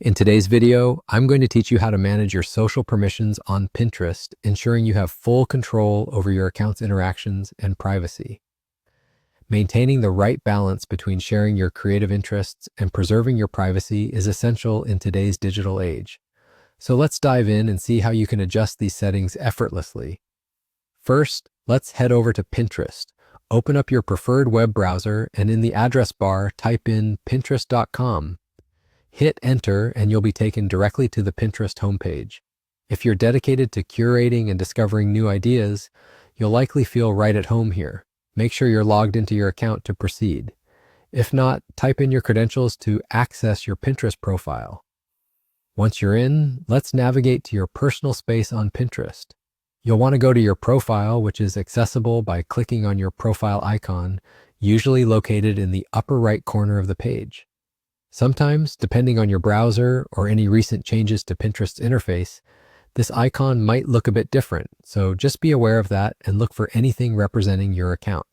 In today's video, I'm going to teach you how to manage your social permissions on Pinterest, ensuring you have full control over your account's interactions and privacy. Maintaining the right balance between sharing your creative interests and preserving your privacy is essential in today's digital age. So let's dive in and see how you can adjust these settings effortlessly. First, let's head over to Pinterest. Open up your preferred web browser and in the address bar, type in pinterest.com. Hit enter and you'll be taken directly to the Pinterest homepage. If you're dedicated to curating and discovering new ideas, you'll likely feel right at home here. Make sure you're logged into your account to proceed. If not, type in your credentials to access your Pinterest profile. Once you're in, let's navigate to your personal space on Pinterest. You'll want to go to your profile, which is accessible by clicking on your profile icon, usually located in the upper right corner of the page. Sometimes, depending on your browser or any recent changes to Pinterest's interface, this icon might look a bit different, so just be aware of that and look for anything representing your account.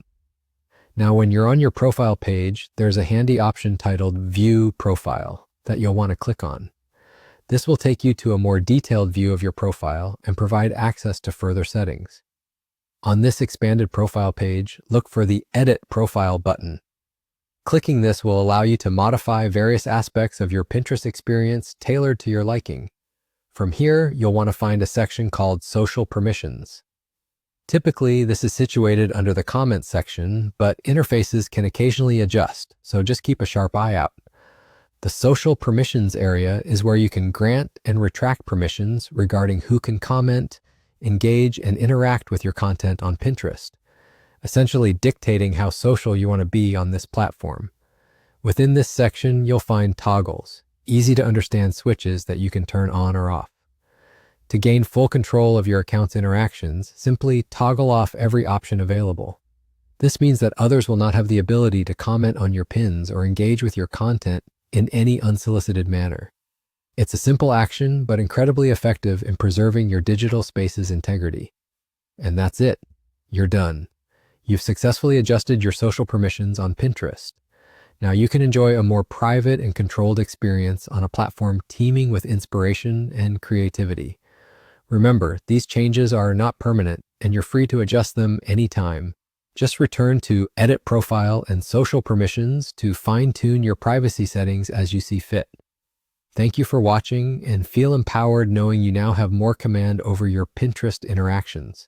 Now, when you're on your profile page, there's a handy option titled View Profile that you'll want to click on. This will take you to a more detailed view of your profile and provide access to further settings. On this expanded profile page, look for the Edit Profile button. Clicking this will allow you to modify various aspects of your Pinterest experience tailored to your liking. From here, you'll want to find a section called Social Permissions. Typically, this is situated under the Comments section, but interfaces can occasionally adjust, so just keep a sharp eye out. The Social Permissions area is where you can grant and retract permissions regarding who can comment, engage, and interact with your content on Pinterest, essentially dictating how social you want to be on this platform. Within this section, you'll find toggles, easy to understand switches that you can turn on or off. To gain full control of your account's interactions, simply toggle off every option available. This means that others will not have the ability to comment on your pins or engage with your content in any unsolicited manner. It's a simple action, but incredibly effective in preserving your digital space's integrity. And that's it. You're done. You've successfully adjusted your social permissions on Pinterest. Now you can enjoy a more private and controlled experience on a platform teeming with inspiration and creativity. Remember, these changes are not permanent, and you're free to adjust them anytime. Just return to Edit Profile and Social Permissions to fine-tune your privacy settings as you see fit. Thank you for watching, and feel empowered knowing you now have more command over your Pinterest interactions.